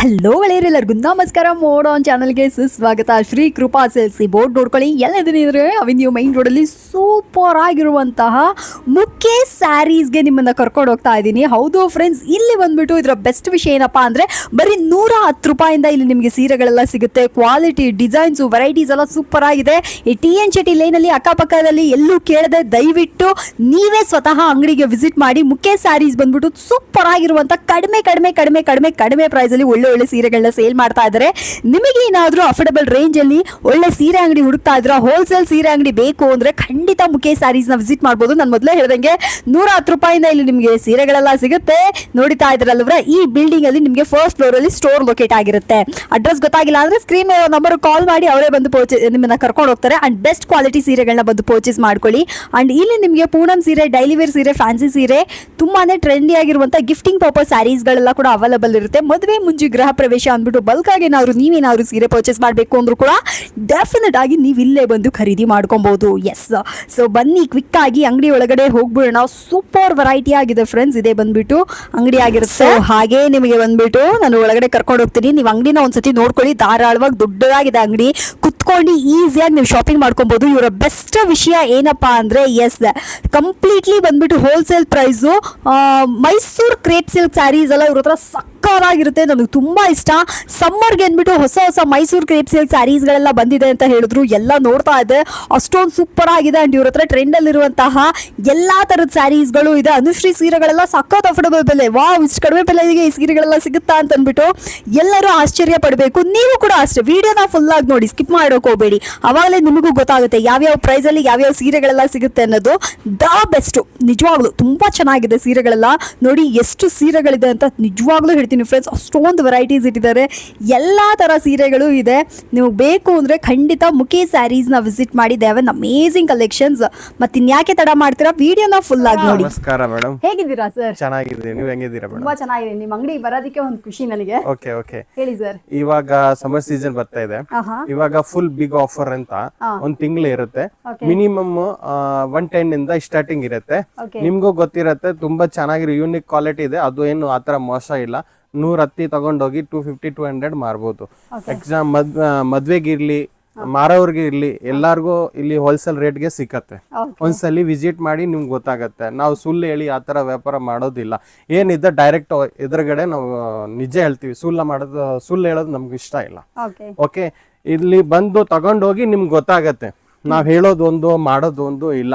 Hello ಎಲ್ಲರಿಗೂ ನಮಸ್ಕಾರ. Mode on ಚಾನಲ್ಗೆ ಸುಸ್ವಾಗತ. ಶ್ರೀ ಕೃಪಾ ಸೇಲ್ಸಿ ಬೋರ್ಡ್ ನೋಡ್ಕೊಳ್ಳಿ. ಎಲ್ಲದಿದ್ರೆ ಅವೆನ್ಯೂ ಮೈನ್ ರೋಡಲ್ಲಿ ಸೂಪರ್ ಆಗಿರುವಂತಹ ಮುಖ್ಯ ಸ್ಯಾರೀಸ್ಗೆ ನಿಮ್ಮನ್ನ ಕರ್ಕೊಂಡು ಹೋಗ್ತಾ ಇದ್ದೀನಿ. ಹೌದು ಫ್ರೆಂಡ್ಸ್, ಇಲ್ಲಿ ಬಂದ್ಬಿಟ್ಟು ಇದರ ಬೆಸ್ಟ್ ವಿಷಯ ಏನಪ್ಪಾ ಅಂದ್ರೆ ಬರೀ 110 ರೂಪಾಯಿಂದ ಇಲ್ಲಿ ನಿಮಗೆ ಸೀರೆಗಳೆಲ್ಲ ಸಿಗುತ್ತೆ. ಕ್ವಾಲಿಟಿ, ಡಿಸೈನ್ಸು, ವೆರೈಟೀಸ್ ಎಲ್ಲ ಸೂಪರ್ ಆಗಿದೆ. ಈ TN ಶೆಟ್ಟಿ ಲೈನಲ್ಲಿ ಅಕ್ಕಪಕ್ಕದಲ್ಲಿ ಎಲ್ಲೂ ಕೇಳದೆ ದಯವಿಟ್ಟು ನೀವೇ ಸ್ವತಃ ಅಂಗಡಿಗೆ ವಿಸಿಟ್ ಮಾಡಿ. ಮುಖ್ಯ ಸ್ಯಾರೀಸ್ ಬಂದ್ಬಿಟ್ಟು ಸೂಪರ್ ಆಗಿರುವಂತ ಕಡಿಮೆ ಕಡಿಮೆ ಕಡಿಮೆ ಕಡಿಮೆ ಕಡಿಮೆ ಪ್ರೈಸ್ ಅಲ್ಲಿ ಒಳ್ಳೆ ಸೀರೆಗಳನ್ನ ಸೇಲ್ ಮಾಡ್ತಾ ಇದ್ದಾರೆ. ನಿಮಗೆ ಏನಾದ್ರೂ ಅಫೋರ್ಡಬಲ್ ರೇಂಜ್ ಅಲ್ಲಿ ಒಳ್ಳೆ ಸೀರೆ ಅಂಗಡಿ ಹುಡುಕ್ತಾ ಇದ್ರ, ಹೋಲ್ಸೇಲ್ ಸೀರೆ ಅಂಗಡಿ ಬೇಕು ಅಂದ್ರೆ ಖಂಡಿತ ಮುಖ್ಯ ಸ್ಯಾರೀಸ್ ನ ವಿಸಿಟ್ ಮಾಡಬಹುದು. ನಾನು ಮೊದಲೇ ಹೇಳ್ದಂಗೆ 110 ರೂಪಾಯಿಂದ ಇಲ್ಲಿ ನಿಮಗೆ ಸೀರೆಗಳೆಲ್ಲ ಸಿಗುತ್ತೆ. ನೋಡ್ತಾ ಇದ್ರಲ್ವ, ಈ ಬಿಲ್ಡಿಂಗ್ ಅಲ್ಲಿ ನಿಮಗೆ ಫಸ್ಟ್ ಫ್ಲೋರ್ ಅಲ್ಲಿ ಸ್ಟೋರ್ ಲೊಕೇಟ್ ಆಗಿರುತ್ತೆ. ಅಡ್ರೆಸ್ ಗೊತ್ತಾಗಿಲ್ಲ ಅಂದ್ರೆ ಸ್ಕ್ರೀನ್ ನಂಬರ್ ಕಾಲ್ ಮಾಡಿ ಅವರೇ ಬಂದು ನಿಮ್ಮನ್ನ ಕರ್ಕೊಂಡು ಹೋಗ್ತಾರೆ. ಅಂಡ್ ಬೆಸ್ಟ್ ಕ್ವಾಲಿಟಿ ಸೀರೆಗಳನ್ನ ಬಂದು ಪರ್ಚೇಸ್ ಮಾಡ್ಕೊಳ್ಳಿ. ಅಂಡ್ ಇಲ್ಲಿ ನಿಮಗೆ ಪೂನಂ ಸೀರೆ, ಡೈಲಿ ವೇರ್ ಸೀರೆ, ಫ್ಯಾನ್ಸಿ ಸೀರೆ, ತುಂಬಾನೇ ಟ್ರೆಂಡಿ ಆಗಿರುವಂತ ಗಿಫ್ಟಿಂಗ್ ಪರ್ಪಸ್ ಸ್ಯಾರೀಸ್ ಗಳೆಲ್ಲ ಕೂಡ ಅವೈಲೇಬಲ್ ಇರುತ್ತೆ. ಮದುವೆ ಮುಂಚೆ ಗೃಹ ಪ್ರವೇಶ ಅಂದ್ಬಿಟ್ಟು ಬಲ್ಕ್ ಆಗಿ ನೀವೇನಾದ್ರು ಸೀರೆ ಪರ್ಚೇಸ್ ಮಾಡಬೇಕು ಅಂದ್ರೂ ಕೂಡ ಡೆಫಿನೆಟ್ ಆಗಿ ನೀವು ಇಲ್ಲೇ ಬಂದು ಖರೀದಿ ಮಾಡ್ಕೊಬಹುದು. ಎಸ್, ಸೊ ಬನ್ನಿ ಕ್ವಿಕ್ ಆಗಿ ಅಂಗಡಿ ಒಳಗಡೆ ಹೋಗ್ಬಿಡೋಣ. ಸೂಪರ್ ವೆರೈಟಿ ಆಗಿದೆ ಫ್ರೆಂಡ್ಸ್. ಇದೇ ಬಂದ್ಬಿಟ್ಟು ಅಂಗಡಿ ಆಗಿರುತ್ತೆ. ಹಾಗೆ ನಿಮಗೆ ಬಂದ್ಬಿಟ್ಟು ನಾನು ಒಳಗಡೆ ಕರ್ಕೊಂಡು ಹೋಗ್ತೀನಿ. ನೀವು ಅಂಗಡಿನ ಒಂದ್ಸತಿ ನೋಡ್ಕೊಳ್ಳಿ. ಧಾರಾಳವಾಗಿ ದೊಡ್ಡದಾಗಿದೆ ಅಂಗಡಿ. ಕುತ್ಕೊಂಡು ಈಸಿಯಾಗಿ ನೀವು ಶಾಪಿಂಗ್ ಮಾಡ್ಕೊಬಹುದು. ಇವರ ಬೆಸ್ಟ್ ವಿಷಯ ಏನಪ್ಪಾ ಅಂದ್ರೆ ಕಂಪ್ಲೀಟ್ಲಿ ಬಂದ್ಬಿಟ್ಟು wholesale price. Mysore crepe silk sarees ಎಲ್ಲ ಇವ್ರ ಹತ್ರ ಸಕ್ಕತ್ತಾಗಿರುತ್ತೆ. ನನಗೆ ತುಂಬಾ ಇಷ್ಟ. ಸಮ್ಮರ್ಗೆ ಅಂದ್ಬಿಟ್ಟು ಹೊಸ ಮೈಸೂರು ಕ್ರೇಪ್ ಸಿಲ್ಕ್ ಸ್ಯಾರೀಸ್ ಗಳೆಲ್ಲ ಬಂದಿದೆ ಅಂತ ಹೇಳಿದ್ರು. ಎಲ್ಲ ನೋಡ್ತಾ ಇದೆ, ಅಷ್ಟೊಂದು ಸೂಪರ್ ಆಗಿದೆ. ಅಂಡ್ ಇವ್ರ ಹತ್ರ ಟ್ರೆಂಡ್ ಅಲ್ಲಿರುವಂತಹ ಎಲ್ಲಾ ತರದ ಸ್ಯಾರೀಸ್ಗಳು ಇದೆ. ಅನುಶ್ರೀ ಸೀರೆಗಳೆಲ್ಲ ಸಖತ್ ಅಫೋರ್ಡಬಲ್ ಬೆಲೆ. ಇಷ್ಟು ಕಡಿಮೆ ಬೆಲೆಗೆ ಈ ಸೀರೆಗಳೆಲ್ಲ ಸಿಗುತ್ತಾ ಅಂತ ಅಂದ್ಬಿಟ್ಟು ಎಲ್ಲರೂ ಆಶ್ಚರ್ಯ ಪಡಬೇಕು. ನೀವು ಕೂಡ ಅಷ್ಟೇ, ವಿಡಿಯೋನ ಫುಲ್ ಆಗಿ ನೋಡಿ, ಸ್ಕಿಪ್ ಮಾಡೋಕೆ ಹೋಗಬೇಡಿ. ಅವಾಗಲೇ ನಿಮಗೂ ಗೊತ್ತಾಗುತ್ತೆ ಯಾವ್ಯಾವ ಪ್ರೈಸ್ ಅಲ್ಲಿ ಯಾವ್ಯಾವ ಸೀರೆಗಳೆಲ್ಲ ಸಿಗುತ್ತೆ ಅನ್ನೋದು. ಬೆಸ್ಟ್, ನಿಜವಾಗ್ಲೂ ತುಂಬಾ ಚೆನ್ನಾಗಿದೆ ಸೀರೆಗಳೆಲ್ಲ. ನೋಡಿ ಎಷ್ಟು ಸೀರೆಗಳಿದೆ ಅಂತ ನಿಜವಾಗ್ಲೂ ಹೇಳ್ತೀನಿ ಫ್ರೆಂಡ್ಸ್. ಅಷ್ಟೊಂದು ವೆರೈಟೀಸ್ ಇಟ್ಟಿದ್ದಾರೆ. ಎಲ್ಲಾ ತರ ಸೀರೆಗಳು ಇದೆ. ನೀವು ಬೇಕು ಅಂದ್ರೆ ಖಂಡಿತ ಮುಖೇ ಸ್ಯಾರೀಸ್ ನ ವಿಸಿಟ್ ಮಾಡಿ. They have an amazing collections. ಮತ್ತೆ ಇನ್ಯಾಕೆ ತಡ ಮಾಡ್ತೀರಾ, ವಿಡಿಯೋನ ಫುಲ್ ಆಗಿ ನೋಡಿ. ನಮಸ್ಕಾರ ಮೇಡಮ್, ಹೇಗಿದ್ದೀರಾ ಸರ್? ಚೆನ್ನಾಗಿದ್ದೀನಿ, ನೀವು ಹೆಂಗಿದ್ದೀರಾ ಮೇಡಮ್? ತುಂಬಾ ಚೆನ್ನಾಗಿದೆ. ನಿಮ್ಮ ಅಂಗಡಿ ಬರೋದಕ್ಕೆ ಒಂದು ಖುಷಿ ನನಗೆ. ಓಕೆ ಹೇಳಿ ಸರ್. ಇವಾಗ ಸಮ್ಮರ್ ಸೀಸನ್ ಬರ್ತಾ ಇದೆ. ಇವಾಗ ಫುಲ್ ಬಿಗ್ ಆಫರ್ ಅಂತ ಒಂದ್ ತಿಂಗಳು ಇರುತ್ತೆ. ಮಿನಿಮಮ್ 110 ಇಂದ ಸ್ಟಾರ್ಟಿಂಗ್ ಇರುತ್ತೆ. ನಿಮ್ಗೂ ಗೊತ್ತಿರತ್ತೆ, ತುಂಬಾ ಚೆನ್ನಾಗಿರೋ ಯೂನಿಕ್ ಕ್ವಾಲಿಟಿ ಇದೆ. ಅದು ಏನು ಆತರ ಮೋಸ ಇಲ್ಲ. 110 ತಗೊಂಡೋಗಿ 250 200 ಮಾರ್ಬೋದು. ಎಕ್ಸಾಮ್ ಮದ್ವೆಗಿರ್ಲಿ, ಮಾರೋರ್ಗೆ ಇರ್ಲಿ, ಎಲ್ಲಾರ್ಗು ಇಲ್ಲಿ ಹೋಲ್ಸೇಲ್ ರೇಟ್ಗೆ ಸಿಕ್ಕತ್ತೆ. ಒಂದ್ಸಲಿ ವಿಸಿಟ್ ಮಾಡಿ ನಿಮ್ಗೆ ಗೊತ್ತಾಗತ್ತೆ. ನಾವು ಸುಳ್ಳು ಹೇಳಿ ಆತರ ವ್ಯಾಪಾರ ಮಾಡೋದಿಲ್ಲ. ಏನಿದೆ ಡೈರೆಕ್ಟ್ ಎದುರುಗಡೆ ನಾವು ನಿಜ ಹೇಳ್ತೀವಿ. ಸುಳ್ಳು ಹೇಳೋದು ನಮ್ಗೆ ಇಷ್ಟ ಇಲ್ಲ. ಓಕೆ, ಇಲ್ಲಿ ಬಂದು ತಗೊಂಡೋಗಿ ನಿಮ್ಗೆ ಗೊತ್ತಾಗತ್ತೆ. ನಾವ್ ಹೇಳೋದೊಂದು ಮಾಡೋದೊಂದು ಇಲ್ಲ.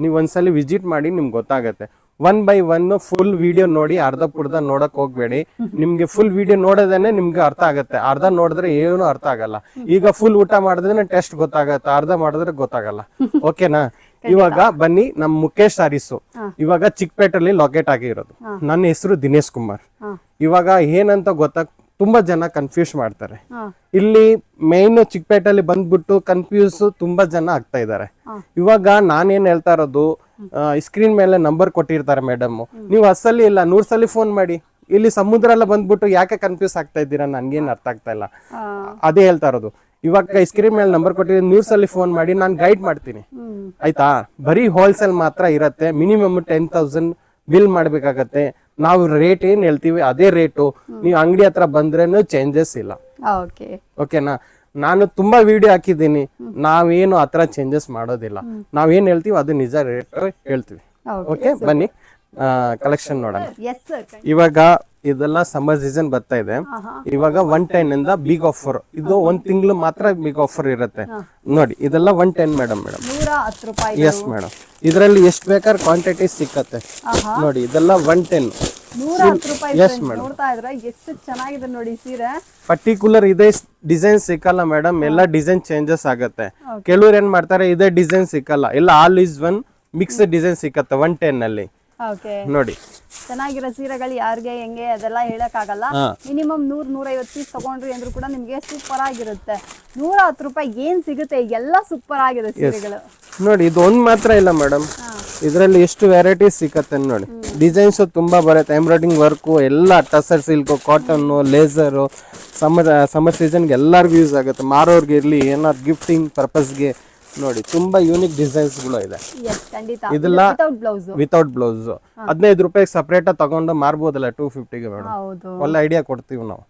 ನೀವ್ ಒಂದ್ಸಲಿ ವಿಸಿಟ್ ಮಾಡಿ ನಿಮ್ಗೆ ಗೊತ್ತಾಗತ್ತೆ. 1 by 1 ಫುಲ್ ವಿಡಿಯೋ ನೋಡಿ, ಅರ್ಧ ಪುರ್ಧ ನೋಡಕ್ ಹೋಗ್ಬೇಡಿ. ನಿಮ್ಗೆ ಫುಲ್ ವಿಡಿಯೋ ನೋಡೋದೇನೆ ನಿಮ್ಗೆ ಅರ್ಥ ಆಗತ್ತೆ. ಅರ್ಧ ನೋಡಿದ್ರೆ ಏನು ಅರ್ಥ ಆಗಲ್ಲ. ಈಗ ಫುಲ್ ಊಟ ಮಾಡಿದ್ರೆ ಟೆಸ್ಟ್ ಗೊತ್ತಾಗತ್ತೆ, ಅರ್ಧ ಮಾಡಿದ್ರೆ ಗೊತ್ತಾಗಲ್ಲ. ಓಕೆನಾ? ಇವಾಗ ಬನ್ನಿ ನಮ್ ಮುಖೇಶ್ ಸ್ಯಾರೀಸು ಇವಾಗ ಚಿಕ್ಕಪೇಟೆಯಲ್ಲಿ ಲೊಕೇಟ್ ಆಗಿರೋದು. ನನ್ನ ಹೆಸರು ದಿನೇಶ್ ಕುಮಾರ್. ಇವಾಗ ಏನಂತ ತುಂಬಾ ಜನ ಕನ್ಫ್ಯೂಸ್ ಮಾಡ್ತಾರೆ. ಇಲ್ಲಿ ಮೇನ್ ಚಿಕ್ಕಪೇಟೆಯಲ್ಲಿ ಬಂದ್ಬಿಟ್ಟು ಕನ್ಫ್ಯೂಸ್ ತುಂಬಾ ಜನ ಆಗ್ತಾ ಇದಾರೆ. ಇವಾಗ ನಾನೇನ್ ಹೇಳ್ತಾ ಇರೋದು, ಸ್ಕ್ರೀನ್ ಮೇಲೆ ನಂಬರ್ ಕೊಟ್ಟಿರ್ತಾರೆ ಮೇಡಮ್. ನೀವು 10 ಸಲ ಇಲ್ಲ 100 ಸಲ ಫೋನ್ ಮಾಡಿ. ಇಲ್ಲಿ ಸಮುದ್ರ ಎಲ್ಲ ಬಂದ್ಬಿಟ್ಟು ಯಾಕೆ ಕನ್ಫ್ಯೂಸ್ ಆಗ್ತಾ ಇದ್ದೀರಾ, ನನ್ಗೇನ್ ಅರ್ಥ ಆಗ್ತಾ ಇಲ್ಲ. ಅದೇ ಹೇಳ್ತಾ ಇರೋದು. ಇವಾಗ ಸ್ಕ್ರೀನ್ ಮೇಲೆ ನಂಬರ್ ಕೊಟ್ಟಿದ್ರೆ 100 ಸಲ ಫೋನ್ ಮಾಡಿ, ನಾನು ಗೈಡ್ ಮಾಡ್ತೀನಿ. ಆಯ್ತಾ? ಬರೀ ಹೋಲ್ಸೇಲ್ ಮಾತ್ರ ಇರತ್ತೆ. ಮಿನಿಮಮ್ 10,000 ಬಿಲ್ ಮಾಡ್ಬೇಕಾಗತ್ತೆ. ನಾವು ರೇಟ್ ಏನ್ ಹೇಳ್ತೀವಿ ಅದೇ ರೇಟು. ನೀವು ಅಂಗಡಿ ಹತ್ರ ಬಂದ್ರೇನು ಚೇಂಜಸ್ ಇಲ್ಲ. ಓಕೆನಾ? ನಾನು ತುಂಬಾ ವಿಡಿಯೋ ಹಾಕಿದ್ದೀನಿ. ನಾವೇನು ಆತರ ಚೇಂಜಸ್ ಮಾಡೋದಿಲ್ಲ. ನಾವೇನ್ ಹೇಳ್ತೀವಿ ಅದು ನಿಜ ರೇಟ್ ಹೇಳ್ತೀವಿ. ಓಕೆ, ಬನ್ನಿ ಕಲೆಕ್ಷನ್ ನೋಡೋಣ. ಇವಾಗ ಇದೆಲ್ಲ ಸಮ್ಮರ್ ಸೀಸನ್ ಬರ್ತಾ ಇದೆ. ಇವಾಗ 110 ಇಂದ ಬಿಗ್ ಆಫರ್. ಇದು 1 ತಿಂಗಳು ಮಾತ್ರ ಬಿಗ್ ಆಫರ್ ಇರುತ್ತೆ. ನೋಡಿ, ಇದೆಲ್ಲ 110 ಮೇಡಮ್. 110 ರೂಪಾಯಿ. ಎಸ್ ಮೇಡಮ್, ಇದರಲ್ಲಿ ಎಷ್ಟು ಬೇಕಾದ್ರೆ ಕ್ವಾಂಟಿಟಿ ಸಿಕ್ಕತ್ತೆ. ನೋಡಿ, ಇದೆಲ್ಲ 110. 110 ರೂಪಾಯಿ. ನೋಡ್ತಾ ಇದ್ರೆ ಎಷ್ಟು ಚೆನ್ನಾಗಿದೆ ನೋಡಿ ಸೀರೆ. ಪರ್ಟಿಕ್ಯುಲರ್ ಇದೇ ಡಿಸೈನ್ ಸಿಕ್ಕಲ್ಲ ಮೇಡಮ್. ಎಲ್ಲ ಡಿಸೈನ್ ಚೇಂಜಸ್ ಆಗತ್ತೆ. ಕೆಲವ್ರು ಏನ್ ಮಾಡ್ತಾರೆ, ಇದೇ ಡಿಸೈನ್ ಸಿಕ್ಕಲ್ಲ. ಎಲ್ಲ all is one mix design ಸಿಕ್ಕತ್ತೆ 110 ಅಲ್ಲಿ. ನೋಡಿ, ಚೆನ್ನಾಗಿರೋ ಸೀರೆಗಳು ಯಾರಿಗೆ ಹೆಂಗೆ ಅದೆಲ್ಲ ಹೇಳಕ್ ಆಗಲ್ಲ. ಮಿನಿಮಮ್ 100-150 ಪೀಸ್ ತಗೊಂಡ್ರಿ ಅಂದ್ರೂ ಕೂಡ ನಿಮ್ಗೆ ಸೂಪರ್ ಆಗಿರುತ್ತೆ. 110 ರೂಪಾಯಿ ಏನ್ ಸಿಗುತ್ತೆ, ಎಲ್ಲ ಸೂಪರ್ ಆಗಿದೆ ಸೀರೆಗಳು. ನೋಡಿ, ಇದು ಒಂದ್ ಮಾತ್ರ ಇಲ್ಲ ಮೇಡಮ್. ಇದ್ರಲ್ಲಿ ಎಷ್ಟು ವೆರೈಟೀಸ್ ಸಿಕ್ಕತ್ತೆ ನೋಡಿ. ಡಿಸೈನ್ಸ್ ತುಂಬಾ ಬರುತ್ತೆ. ಎಂಬ್ರಾಯ್ಡಿಂಗ್ ವರ್ಕ್ ಎಲ್ಲ, tussar silk, cotton, laser. Summer ಸೀಸನ್ಗೆ ಎಲ್ಲರಿಗೂ ಯೂಸ್ ಆಗುತ್ತೆ. ಮಾರೋರ್ಗೆ ಇರ್ಲಿ, ಏನಾದ್ರು ಗಿಫ್ಟಿಂಗ್ ಪರ್ಪಸ್ಗೆ. ನೋಡಿ, ತುಂಬಾ ಯೂನಿಕ್ ಡಿಸೈನ್ಸ್ ಗಳು ಇದೆ. ಇದೆಲ್ಲ ವಿತೌಟ್ ಬ್ಲೌಸ್. 15 ರೂಪಾಯಿ ಸಪರೇಟ್ ತಗೊಂಡು ಮಾರ್ಬೋದಲ್ಲ 250ಗೆ ಮೇಡಮ್. ಒಳ್ಳೆ ಐಡಿಯಾ ಕೊಡ್ತೀವಿ ನಾವು.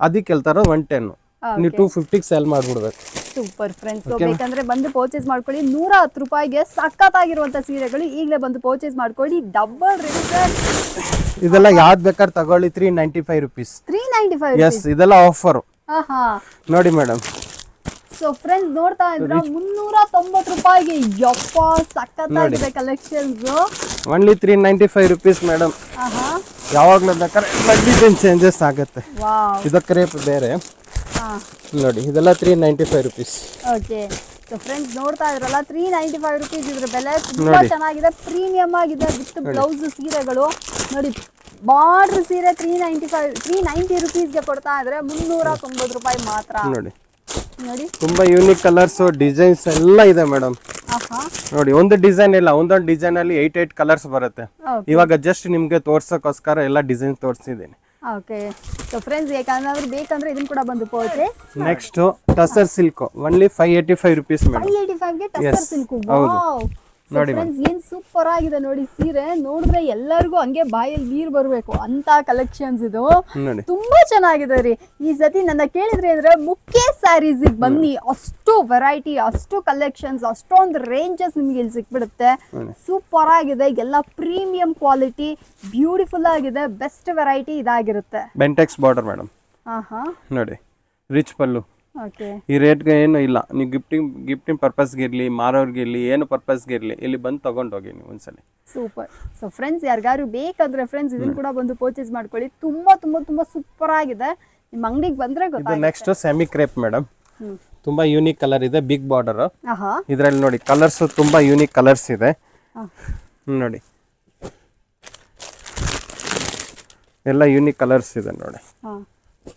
ಅದಕ್ಕೆ ಹೇಳ್ತಾರ 110. ನೀವು 250 ಸೇಲ್ ಮಾಡ್ಬಿಡ್ಬೇಕು. Super friends. ಸೊ ಬೇಕಂದ್ರೆ ಬಂದು ಪರ್ಚೇಸ್ ಮಾಡ್ಕೊಳ್ಳಿ. 110 ರೂಪಾಯಿಗೆ ಸಖತ್ತಾಗಿರುವಂತ ಸೀರೆಗಳು ಈಗಲೇ ಬಂದು ಪರ್ಚೇಸ್ ಮಾಡ್ಕೊಳ್ಳಿ. Double rate. ಇದೆಲ್ಲ ಯಾವ್ದು ಬೇಕಾದ್ರೆ ತಗೊಳ್ಳಿ. 395 ರುಪೀಸ್. 395. ಎಸ್, ಇದೆಲ್ಲ ಆಫರ್ ನೋಡಿ ಮೇಡಮ್. ಸೊ ಫ್ರೆಂಡ್ಸ್ ನೋಡ್ತಾ ಇದ್ರ 390 ರೂಪಾಯಿಗೆ ಯಪ್ಪ ಸಖತ್ತಾಗಿದೆ ಕಲೆಕ್ಷನ್ಸ್. Only 395 rupees madam. ಯಾವಾಗ್ಲೂ ಬೇಕಾದ್ರೆ ಡಿಸೈನ್ ಚೇಂಜಸ್ ಆಗುತ್ತೆ. ಇದು ಕ್ರೇಪ್ ಬೇರೆ ನೋಡಿ. ಇದೆಲ್ಲ 395 ರುಪೀಸ್. ಓಕೆ. ಸೊ ಫ್ರೆಂಡ್ಸ್ ನೋಡ್ತಾ ಇದ್ರಲ್ಲ 395 ರುಪೀಸ್ ಇದ್ರ ಬೆಲೆ. ತುಂಬಾ ಚೆನ್ನಾಗಿದೆ, ಪ್ರೀಮಿಯಂ ಆಗಿದೆ ವಿತ್ ಬ್ಲೌಸ್ ಸೀರೆಗಳು ನೋಡಿ. ಬಾರ್ಡರ್ ಸೀರೆ 390 ರುಪೀಸ್ಗೆ ಕೊಡ್ತಾ ಇದ್ರೆ 390 ರೂಪಾಯಿ ಮಾತ್ರ ನೋಡಿ. ನೋಡಿ ತುಂಬಾ ಯೂನಿಕ್ ಕಲರ್ಸ್ ಡಿಸೈನ್ಸ್ ಎಲ್ಲ ಇದೆ ಮೇಡಮ್. ನೋಡಿ, ಒಂದು ಡಿಸೈನ್ ಇಲ್ಲ, ಒಂದೊಂದು ಡಿಸೈನ್ ಅಲ್ಲಿ 8 ಕಲರ್ಸ್ ಬರುತ್ತೆ. ಇವಾಗ ಜಸ್ಟ್ ನಿಮ್ಗೆ ತೋರ್ಸಕ್ಕೋಸ್ಕರ ಎಲ್ಲ ಡಿಸೈನ್ ತೋರಿಸಿದ್ದೀನಿ. ಓಕೆ. ಸೊ ಫ್ರೆಂಡ್ಸ್ ಯಾಕಂದ್ರೆ ಬೇಕಂದ್ರೆ ಇದನ್ನ ಕೂಡ ಬಂದು purchase. Next tussar silk only 585 rupees madam. 585 ಗೆ ಟಸರ್ ಸಿಲ್ಕ್. ವಾವ್. ನೋಡಿ ಫ್ರೆಂಡ್ಸ್ ಏನ್ ಸೂಪರ್ ಆಗಿದೆ ನೋಡಿ ಸೀರೆ. ನೋಡಿದ್ರೆ ಎಲ್ಲರಿಗೂ ಹಂಗೆ ಬಾಯಲ್ಲಿ ನೀರು ಬರಬೇಕು ಅಂತ ಕಲೆಕ್ಷನ್ಸ್ ಇದು. ತುಂಬಾ ಚೆನ್ನಾಗಿದೆ ರೀ. ಈ ಸತಿ ನನ್ನ ಕೇಳಿದ್ರಿ ಅಂದ್ರೆ ಮುಖೇಶ್ ಸ್ಯಾರೀಸ್ ಬನ್ನಿ. ಅಷ್ಟು ವೆರೈಟಿ, ಅಷ್ಟು ಕಲೆಕ್ಷನ್ಸ್, ಅಷ್ಟೊಂದು ರೇಂಜಸ್ ನಿಮ್ಗೆ ಇಲ್ಲಿ ಸಿಕ್ಬಿಡುತ್ತೆ. ಸೂಪರ್ ಆಗಿದೆ, ಎಲ್ಲ ಪ್ರೀಮಿಯಂ ಕ್ವಾಲಿಟಿ, ಬ್ಯೂಟಿಫುಲ್ ಆಗಿದೆ, ಬೆಸ್ಟ್ ವೆರೈಟಿ ಇದಾಗಿರುತ್ತೆ. Bentex border madam. ನೋಡಿ, ರಿಚ್ ಪಲ್ಲು. ಈ ರೇಟ್ಗೆ ಏನು ಇಲ್ಲ. ನೀವು ಗಿಫ್ಟಿಂಗ್ ಪರ್ಪಸ್ಗೆ ಇರಲಿ, ಮಾರೋರ್ಗೆ ಇರಲಿ, ಏನು ಪರ್ಪಸ್ಗೆ ಇರಲಿ, ಇಲ್ಲಿ ಬಂದು ತಗೊಂಡೋಗಿ ನೀವು ಒಂದ್ಸಲಿ. ಸೂಪರ್. ಸೊ ಫ್ರೆಂಡ್ಸ್ ಯಾರಿಗಾರು ಬೇಕಾದ್ರೆ ಫ್ರೆಂಡ್ಸ್ ಇದನ್ನ ಕೂಡ ಬಂದು ಪರ್ಚೇಸ್ ಮಾಡ್ಕೊಳ್ಳಿ. ತುಂಬಾ ತುಂಬಾ ತುಂಬಾ ಸೂಪರ್ ಆಗಿದೆ. ನಿಮ್ಮ ಅಂಗಡಿಗೆ ಬಂದ್ರೆ ಗೊತ್ತಾಗುತ್ತೆ. Next semi crepe madam. ತುಂಬಾ ಯೂನಿಕ್ ಕಲರ್ ಇದೆ, ಬಿಗ್ ಬಾರ್ಡರ್. ಇದ್ರಲ್ಲಿ ನೋಡಿ ಕಲರ್ಸ್ ತುಂಬಾ ಯೂನಿಕ್ ಕಲರ್ಸ್ ಇದೆ ನೋಡಿ. ಎಲ್ಲ ಯೂನಿಕ್ ಕಲರ್ಸ್ ಇದೆ ನೋಡಿ.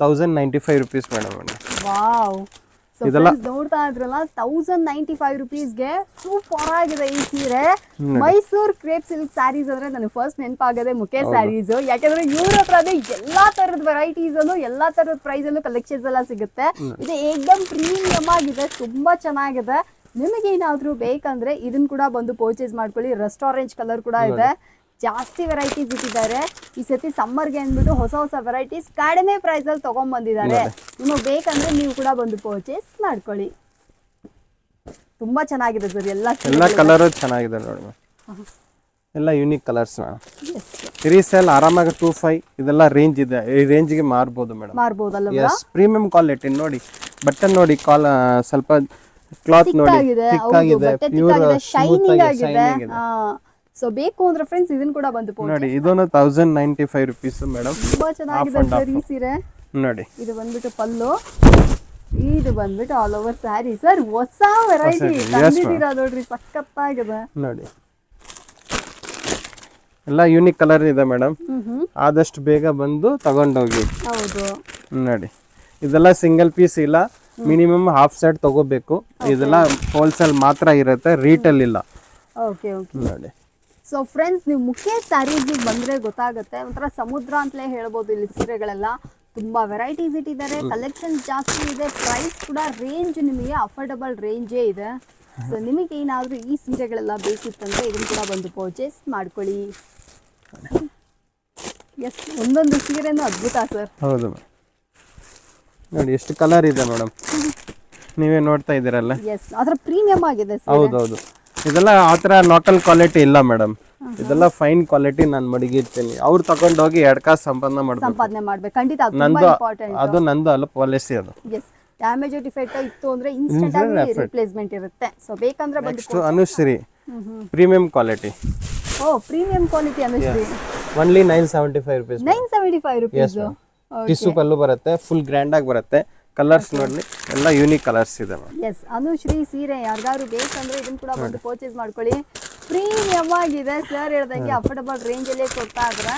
1095 rupees madam. Wow. So friends ನೋಡ್ತಾ ಇದ್ರಲ್ಲ 1095 ರುಪೀಸ್ಗೆ ಸೂಪರ್ ಆಗಿದೆ ಈ ಸೀರೆ. ಮೈಸೂರ್ ಕ್ರೇಪ್ ಸಿಲ್ಕ್ ಸ್ಯಾರೀಸ್ ಅಂದ್ರೆ ನನಗೆ ಫಸ್ಟ್ ನೆನಪಾಗದೆ ಮುಖೇಶ್ ಸ್ಯಾರೀಸ್. ಯಾಕಂದ್ರೆ ಇವ್ರ ಹತ್ರ ಎಲ್ಲಾ ತರದ ವೆರೈಟೀಸ್ ಅಲ್ಲೂ ಎಲ್ಲಾ ತರದ ಪ್ರೈಸ್ ಅಲ್ಲೂ ಕಲೆಕ್ಷನ್ಸ್ ಎಲ್ಲ ಸಿಗುತ್ತೆ. ಇದು ಏಕದಮ್ ಪ್ರೀಮಿಯಂ ಆಗಿದೆ, ತುಂಬಾ ಚೆನ್ನಾಗಿದೆ. ನಿಮಗೆ ಏನಾದ್ರೂ ಬೇಕಂದ್ರೆ ಇದನ್ನ ಕೂಡ ಬಂದು ಪರ್ಚೇಸ್ ಮಾಡ್ಕೊಳ್ಳಿ. ರೆಸ್ಟೋರೆಂಟ್ ಕಲರ್ ಕೂಡ ಇದೆ, ಜಾಸ್ತಿ ವೆರೈಟೀಸ್ ಇಟ್ಟಿದ್ದಾರೆ. ಈ ಸತಿ ಸಮ್ಮರ್ಗೆ ಅಂದ್ಬಿಟ್ಟು ಹೊಸ ಹೊಸ ವೆರೈಟೀಸ್ ಕಡಿಮೆ ಪ್ರೈಸ್ ಅಲ್ಲಿ ತಗೊಂಡ್ ಬಂದಿದ್ದಾರೆ. ನಿಮಗೆ ಬೇಕಂದ್ರೆ ನೀವು ಕೂಡ ಬಂದು ಪರ್ಚೇಸ್ ಮಾಡ್ಕೊಳ್ಳಿ. ತುಂಬಾ ಚೆನ್ನಾಗಿದೆ ಸರ್. ಎಲ್ಲ ಕಲರ್ ಚೆನ್ನಾಗಿದೆ ನೋಡಿ. ಎಲ್ಲ ಯೂನಿಕ್ ಕಲರ್ಸ್. ರೀಸೇಲ್ ಆರಾಮಾಗಿ 25 ಇದೆಲ್ಲ ರೇಂಜ್ ಇದೆ. ಈ ರೇಂಜ್ಗೆ ಮಾರ್ಬೋದು ಮೇಡಮ್. ಮಾರ್ಬೋದಲ್ಲ. ಎಸ್, ಪ್ರೀಮಿಯಂ ಕ್ವಾಲಿಟಿ ನೋಡಿ. ಬಟನ್ ನೋಡಿ, ಸ್ವಲ್ಪ ಕ್ಲಾತ್ ನೋಡಿ, ಥಿಕ್ ಆಗಿದೆ, ಪ್ಯೂರ್ ಶೈನಿಂಗ್ ಆಗಿದೆ. ಸೊ ಬೇಕು ಅಂದ್ರೆ ಫ್ರೆಂಡ್ಸ್ ಇದನ್ನ ಕೂಡ ಬಂದು ನೋಡಿ. ಇದೊಂದು 1095 ರುಪೀಸ್ ಮೇಡಮ್. ತುಂಬಾ ಚೆನ್ನಾಗಿದೆ ಸರ್ ಈ ಸೀರೆ ನೋಡಿ. ಇದು ಬಂದ್ಬಿಟ್ಟು ಪಲ್ಲು, ಇದು ಬಂದ್ಬಿಟ್ಟು ಆಲ್ ಓವರ್ ಸ್ಯಾರಿ. ಸರ್ ಹೊಸ ವೆರೈಟಿ ತಂದಿದ್ದೀರಾ ನೋಡ್ರಿ, ಸಖತ್ತಾಗಿದೆ ನೋಡಿ. ಎಲ್ಲ ಯೂನಿಕ್ ಕಲರ್ ಇದೆ ಮೇಡಮ್. ಆದಷ್ಟು ಬೇಗ ಬಂದು ತಗೊಂಡೋಗಿ. ಹೌದು ನೋಡಿ. ಇದೆಲ್ಲ ಸಿಂಗಲ್ ಪೀಸ್ ಇಲ್ಲ, ಮಿನಿಮಮ್ ಹಾಫ್ ಸೆಟ್ ತಗೋಬೇಕು. ಇದೆಲ್ಲ ಹೋಲ್ಸೇಲ್ ಮಾತ್ರ ಇರುತ್ತೆ, ರೀಟೇಲ್ ಇಲ್ಲ. ಓಕೆ ಓಕೆ ನೋಡಿ. ಸೊ ಫ್ರೆಂಡ್ಸ್ ನೀವು ಮುಖೇಶ್ ಸ್ಯಾರೀಸ್ಗೆ ಬಂದರೆ ಗೊತ್ತಾಗುತ್ತೆ. ಒಂಥರ ಸಮುದ್ರ ಅಂತಲೇ ಹೇಳ್ಬೋದು. ಇಲ್ಲಿ ಸೀರೆಗಳೆಲ್ಲ ತುಂಬ ವೆರೈಟೀಸ್ ಇಟ್ಟಿದ್ದಾರೆ, ಕಲೆಕ್ಷನ್ಸ್ ಜಾಸ್ತಿ ಇದೆ, ಪ್ರೈಸ್ ಕೂಡ ರೇಂಜ್ ನಿಮಗೆ ಅಫೋರ್ಡಬಲ್ ರೇಂಜೇ ಇದೆ. ಸೊ ನಿಮಗೆ ಏನಾದರೂ ಈ ಸೀರೆಗಳೆಲ್ಲ ಬೇಕಿತ್ತಂದರೆ ಇದನ್ನು ಕೂಡ ಬಂದು ಪರ್ಚೇಸ್ ಮಾಡ್ಕೊಳ್ಳಿ. ಎಸ್, ಒಂದೊಂದು ಸೀರೆನೂ ಅದ್ಭುತ ಸರ್. ಹೌದು ನೋಡಿ, ಎಷ್ಟು ಕಲರ್ ಇದೆ ಮೇಡಮ್, ನೀವೇ ನೋಡ್ತಾ ಇದ್ದೀರಲ್ಲ. ಎಸ್, ಅದರ ಪ್ರೀಮಿಯಂ ಆಗಿದೆ. ಹೌದೌದು. ಇದೆಲ್ಲ ಆ ಥರ ಲೋಕಲ್ ಕ್ವಾಲಿಟಿ ಇಲ್ಲ ಮೇಡಮ್. ಇದೆಲ್ಲ ಫೈನ್ ಕ್ವಾಲಿಟಿ ನಾನು ಮಡಗಿರ್ತೀನಿ. ಅವ್ರು ತಗೊಂಡೋಗಿ 2 ಕಾಸು ಸಂಪಾದನೆ ಮಾಡ್ಬೇಕು. ಖಂಡಿತ ಅದು ನಂದು ಅಲ್ಲ, ಪಾಲಿಸಿ ಅದು. ಎಸ್, ಡ್ಯಾಮೇಜ್ ಡಿಫೆಕ್ಟ್ ಇತ್ತು ಅಂದ್ರೆ ಇನ್ಸ್ಟೆಂಟ್ ಆಗಿ ರಿಪ್ಲೇಸ್ಮೆಂಟ್ ಇರುತ್ತೆ. ಸೊ ಬೇಕಂದ್ರೆ ಬಂದು Anushree premium quality. Oh, premium quality Anushree. Only 975 rupees. 975 rupees. Tissue pallu ಬರುತ್ತೆ, ಫುಲ್ ಗ್ರ್ಯಾಂಡ್ ಆಗಿ ಬರುತ್ತೆ. ಕಲರ್ಸ್ ನೋಡಿ, ಎಲ್ಲ ಯೂನಿಕ್ ಕಲರ್ಸ್ ಇದೆ. ಎಸ್, ಅನುಶ್ರೀ ಸೀರೆ ಯಾರಿಗಾರು ಬೇಕಂದ್ರೆ ಇದನ್ನ ಕೂಡ ಬಂದು ಪರ್ಚೇಸ್ ಮಾಡ್ಕೊಳ್ಳಿ. ಪ್ರೀಮಿಯಂ ಆಗಿದೆ ಸರ್, ಹೇಳ್ದಂಗೆ ಅಫೋರ್ಡಬಲ್ ರೇಂಜ್ ಅಲ್ಲೇ ಕೊಡ್ತಾ ಇದ್ರೆ.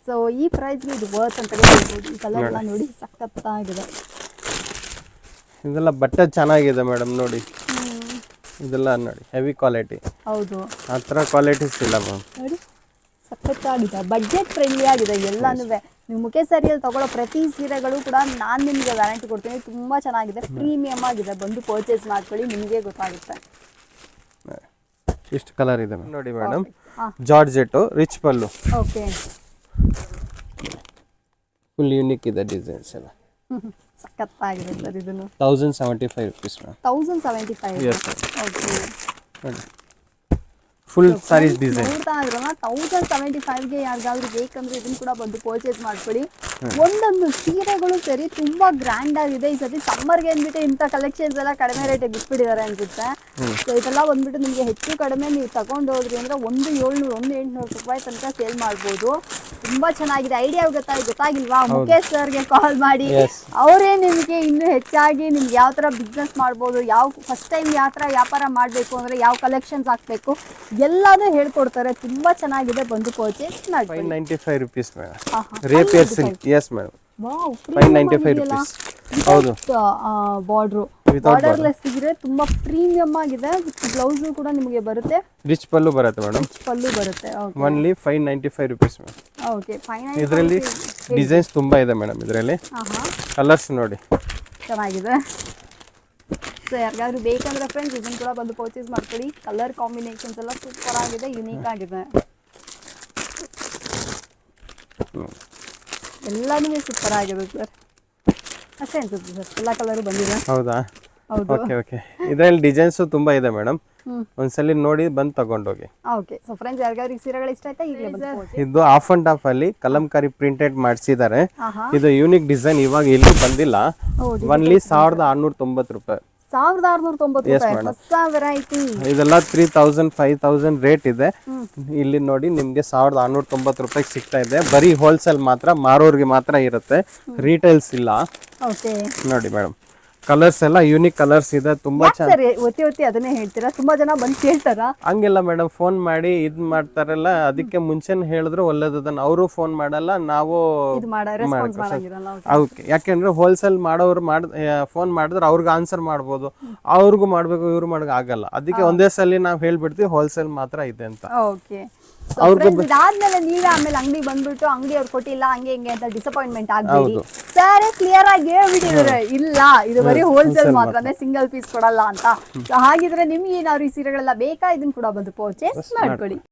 ಸೊ ಈ ಪ್ರೈಸ್ಗೆ ಇದು ವರ್ತ್ ಅಂತ ಹೇಳ್ಬೋದು. ಈ ಕಲರ್ ಎಲ್ಲ ನೋಡಿ ಸಖತ್ತಾಗಿದೆ. ಇದೆಲ್ಲ ಬಟ್ಟೆ ಚೆನ್ನಾಗಿದೆ ಮೇಡಮ್ ನೋಡಿ. ಇದೆಲ್ಲ ನೋಡಿ ಹೆವಿ ಕ್ವಾಲಿಟಿ. ಹೌದು, ಆ ಥರ ಕ್ವಾಲಿಟೀಸ್ ಇಲ್ಲ ಮ್ಯಾಮ್. ನೋಡಿ ಸಖತ್ತಾಗಿದೆ, ಬಡ್ಜೆಟ್ ಫ್ರೆಂಡ್ಲಿ ಆಗಿದೆ ಎಲ್ಲಾನು. ನೀವು ಮುಖೇಶ್ ಸ್ಯಾರಿಯಲ್ಲಿ ತಗೊಳ್ಳೋ ಪ್ರತಿ ಸೀರೆಗಳು ಕೂಡ ನಾನು ನಿಮಗೆ ವ್ಯಾರಂಟಿ ಕೊಡ್ತೀನಿ. ತುಂಬ ಚೆನ್ನಾಗಿದೆ, ಪ್ರೀಮಿಯಂ ಆಗಿದೆ. ಬಂದು ಪರ್ಚೇಸ್ ಮಾಡ್ಕೊಳ್ಳಿ, ನಿಮಗೆ ಗೊತ್ತಾಗುತ್ತೆ. ಇಷ್ಟು ಕಲರ್ ಇದೆ ನೋಡಿ ಮೇಡಮ್. ಜಾರ್ಜೆಟ್ ರಿಚ್ ಪಲ್ಲು. ಓಕೆ, ಫುಲ್ ಯೂನಿಕ್ ಇದೆ ಡಿಸೈನ್ಸ್ ಎಲ್ಲ. ಸಖತ್ತಾಗಿದೆ ಸರ್ ಇದನ್ನು. 1075 rupees ಮ್ಯಾಮ್. 1075. Yes okay. ನೋಡಿ ಫುಲ್ ಸಾರೀಸ್ ಡಿಸೈನ್ ನೋಡ್ತಾ ಇದ್ರಲ್ಲ 1075ಗೆ ಯಾರಿಗಾದ್ರೂ ಬೇಕಂದ್ರೆ ಇದನ್ನ ಕೂಡ ಬಂದು ಪರ್ಚೇಸ್ ಮಾಡ್ಕೊಳ್ಳಿ. ಒಂದೊಂದು ಸೀರೆಗಳು ಸರಿ ತುಂಬಾ ಗ್ರ್ಯಾಂಡ್ ಆಗಿದೆ. ಈ ಸತಿ ಸಮ್ಮರ್ಗೆ ಅಂದ್ಬಿಟ್ಟು ಇಂಥ ಕಲೆಕ್ಷನ್ಸ್ ಎಲ್ಲ ಕಡಿಮೆ ರೇಟಿಗೆ ಬಿಟ್ಬಿಟ್ಟಿದ್ದಾರೆ ಅನ್ಸುತ್ತೆ. ಸೊ ಇದೆಲ್ಲ ಬಂದ್ಬಿಟ್ಟು ನಿಮಗೆ ಹೆಚ್ಚು ಕಡಿಮೆ ನೀವು ತಗೊಂಡು ಹೋದ್ರಿ ಅಂದ್ರೆ 1,700-1,800 ರೂಪಾಯಿ ತನಕ ಸೇಲ್ ಮಾಡ್ಬೋದು. ತುಂಬಾ ಚೆನ್ನಾಗಿದೆ. ಐಡಿಯಾ ಗೊತ್ತಾಗಿಲ್ವಾ? ಮುಖೇಶ್ ಸರ್ಗೆ ಕಾಲ್ ಮಾಡಿ, ಅವರೇ ನಿಮಗೆ ಇನ್ನು ಹೆಚ್ಚಾಗಿ ನಿಮ್ಗೆ ಯಾವ ತರ ಬಿಸ್ನೆಸ್ ಮಾಡ್ಬೋದು, ಯಾವ ಫಸ್ಟ್ ಟೈಮ್ ಯಾವ ತರ ವ್ಯಾಪಾರ ಮಾಡಬೇಕು ಅಂದ್ರೆ ಯಾವ ಕಲೆಕ್ಷನ್ಸ್ ಹಾಕ್ಬೇಕು ಎಲ್ಲಾನು ಹೇಳ್ಕೊಡ್ತಾರೆ. ತುಂಬಾ ಚೆನ್ನಾಗಿದೆ, ಬಂದು ಪರ್ಚೇಸ್ ಮಾಡಿ. 595 rupees madam. Rapier silk. Yes madam. Wow, 595 rupees. ಹೌದು. ಬಾರ್ಡರ್ಲೆಸ್ ಇದ್ರೆ ತುಂಬಾ ಪ್ರೀಮಿಯಂ ಆಗಿದೆ. ವಿತ್ ಬ್ಲೌಸ್ ಕೂಡ ನಿಮಗೆ ಬರುತ್ತೆ. ರಿಚ್ ಪಲ್ಲು ಬರುತ್ತೆ ಮೇಡಮ್. ಪಲ್ಲು ಬರುತ್ತೆ. Only 595 rupees madam. ಓಕೆ. ಇದರಲ್ಲಿ ಡಿಸೈನ್ಸ್ ತುಂಬಾ ಇದೆ ಮೇಡಮ್. ಇದರಲ್ಲಿ ಕಲರ್ಸ್ ನೋಡಿ ಚೆನ್ನಾಗಿದೆ. ಸೊ ಯಾರಿಗಾದ್ರೂ ಬೇಕಂದ್ರೆ ಫ್ರೆಂಡ್ಸ್ ಇದನ್ನು ಕೂಡ ಬಂದು ಪರ್ಚೇಸ್ ಮಾಡ್ಕೊಳ್ಳಿ. ಕಲರ್ ಕಾಂಬಿನೇಷನ್ಸ್ ಎಲ್ಲ ಸೂಪರ್ ಆಗಿದೆ, ಯುನೀಕ್ ಆಗಿದೆ. ಎಲ್ಲಾನು ಸೂಪರ್ ಆಗಿದೆ ಸರ್. ಅಷ್ಟೇ ಅನ್ಸುತ್ತೆ ಸರ್, ಎಲ್ಲ ಕಲರ್ ಬಂದಿದೆ. ಹೌದಾ? ಹೌದು. Okay okay. ಇದರಲ್ಲಿ ಡಿಸೈನ್ಸ್ ತುಂಬಾ ಇದೆ ಮೇಡಮ್. ಒಂದ್ಸಲಿ ನೋಡಿ ಬಂದು ತಗೊಂಡೋಗಿ. ಓಕೆ. ಸೊ ಫ್ರೆಂಡ್ಸ್ ಯಾರಿಗಾದ್ರೂ ಈ ಸೀರೆಗಳು ಇಷ್ಟ ಆಯ್ತಾ ಈಗಲೇ ಬಂದು. ಇದು ಆಫ್ ಅಂಡ್ ಆಫ್ ಅಲ್ಲಿ ಕಲಂಕಾರಿ ಪ್ರಿಂಟೆಡ್ ಮಾಡಿಸಿದ್ದಾರೆ. ಇದು ಯೂನಿಕ್ ಡಿಸೈನ್, ಇವಾಗ ಎಲ್ಲೂ ಬಂದಿಲ್ಲ. ಒನ್ಲಿ 1690 ರೂಪಾಯಿ. 1690 ರೂಪಾಯಿ ಹೊಸ ವೆರೈಟಿ. ಇದೆಲ್ಲ 3000 5000 ರೇಟ್ ಇದೆ. ಇಲ್ಲಿ ನೋಡಿ ನಿಮ್ಗೆ 1690 ರೂಪಾಯಿ ಸಿಗ್ತಾ ಇದೆ. ಬರೀ ಹೋಲ್ಸೇಲ್ ಮಾತ್ರ, ಮಾರೋರ್ಗೆ ಮಾತ್ರ ಇರುತ್ತೆ, ರೀಟೇಲ್ಸ್ ಇಲ್ಲ. ಓಕೆ. ನೋಡಿ ಮೇಡಮ್, ಕಲರ್ಸ್ ಎಲ್ಲ ಯೂನಿಕ್ ಕಲರ್ಸ್ ಇದೆ. ತುಂಬಾ ಸರಿ, ಒತ್ತಿ ಅದನ್ನೇ ಹೇಳ್ತೀರಾ? ತುಂಬಾ ಜನ ಬಂದು ಕೇಳ್ತಾರಾ? ಹಂಗೆಲ್ಲ ಮೇಡಮ್, ಫೋನ್ ಮಾಡಿ ಇದ್ ಮಾಡ್ತಾರಲ್ಲ, ಅದಕ್ಕೆ ಮುಂಚೆನೆ ಹೇಳಿದ್ರು ಒಳ್ಳೇದನ್ನ. ಅವರು ಫೋನ್ ಮಾಡಲ್ಲ, ನಾವು ಓಕೆ. ಯಾಕೆಂದ್ರೆ ಹೋಲ್ಸೇಲ್ ಮಾಡೋರು ಫೋನ್ ಮಾಡಿದ್ರೆ ಅವ್ರಿಗೆ ಆನ್ಸರ್ ಮಾಡ್ಬೋದು, ಅವ್ರಿಗೂ ಮಾಡ್ಬೇಕು, ಇವ್ರು ಮಾಡಕ್ ಆಗಲ್ಲ. ಅದಕ್ಕೆ ಒಂದೇ ಸಲ ನಾವ್ ಹೇಳ್ಬಿಡ್ತೀವಿ ಹೋಲ್ಸೇಲ್ ಮಾತ್ರ ಇದೆ ಅಂತ. ಓಕೆ. ಇದಾದ್ಮೇಲೆ ನೀವೇ ಆಮೇಲೆ ಅಂಗಡಿ ಬಂದ್ಬಿಟ್ಟು ಅಂಗಡಿ ಅವ್ರು ಕೊಟ್ಟಿಲ್ಲ ಹಂಗೆ ಹಿಂಗೆ ಅಂತ ಡಿಸಪಾಯಿಂಟ್ಮೆಂಟ್ ಆಗ್ಬೇಡಿ. ಸರ್ ಕ್ಲಿಯರ್ ಆಗಿ ಹೇಳ್ಬಿಟ್ಟಿದ್ದಾರೆ, ಇಲ್ಲ ಇದು ಬರೀ ಹೋಲ್ಸೇಲ್ ಮಾತ್ರ, ಅಂದ್ರೆ ಸಿಂಗಲ್ ಪೀಸ್ ಕೊಡಲ್ಲ ಅಂತ. ಹಾಗಿದ್ರೆ ನಿಮ್ಗೆ ಏನಾದ್ರು ಈ ಸೀರೆಗಳೆಲ್ಲ ಬೇಕಾ, ಇದನ್ನ ಕೂಡ ಬಂದು ಪರ್ಚೇಸ್ ಮಾಡ್ಕೊಳ್ಳಿ.